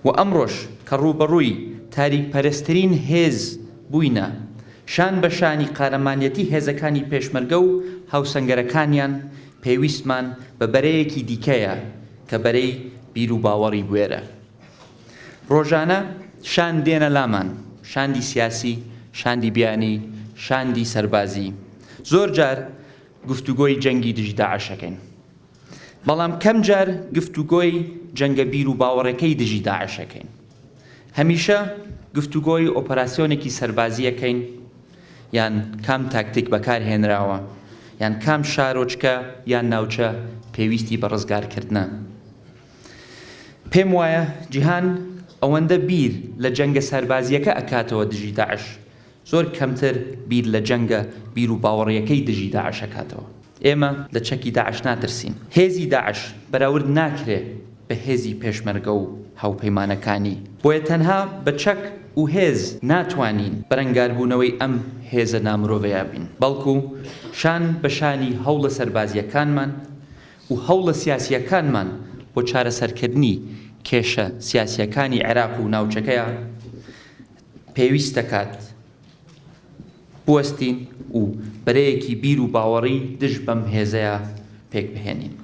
و ئەمڕۆژ کە ڕوبەڕووی تاریکپەرستترین هێز بووینە، شان بە شانی قارەمانەتی هێزەکانی پێشمەرگە و هاوسەنگەرەکانیان پێویستمان بە بەرەیەکی دیکەیە کە بەرەی بیر و باوەڕی بوێرە. ڕۆژانە شان دێنە لامان، شاندی سیاسی، شاندی بیانی، شاندی سەربازی. زۆر جار گفتوگۆی جەنگی دژی داعشەکەین، بەڵام کەم جار گفتوگۆی جەنگە بیر و باوەڕەکەی دژی داعشەکەین. هەمیشە گفتوگۆی ئۆپەراسیۆنێکی سەربازیەکەین، یان کام تاکتیک بەکارهێنراوە، یان کام شارۆچکە یان ناوچە پێویستی بە ڕزگارکردنە. پێم وایە جیهان ئەوەندە بیر لە جەنگە سەربازیەکە ئەکاتەوە دژی داعش، زۆر کەمتر بیر لە جەنگە بیر و باوەڕیەکەی دژی داعش ئەکاتەوە. ئێمە لە چەکی داعش ناترسین. هێزی داعش بەراورد ناکرێ بە هێزی پێشمەرگە و هاوپەیمانەکانی، بۆیە تەنها بە چەک و هێز ناتوانین بەرەنگاربوونەوەی ئەم هێزە نامرۆڤەیە بین، بەڵکو شان بە شانی هەوڵە سەربازیەکانمان و هەوڵە سیاسیەکانمان بۆ چارەسەرکردنی کێشە سیاسیەکانی عێراق و ناوچەکەیە پێویست دەکات بوەستین و بەرەیەکی بیر و باوەڕی دژ بەم هێزەیە پێک بهێنین.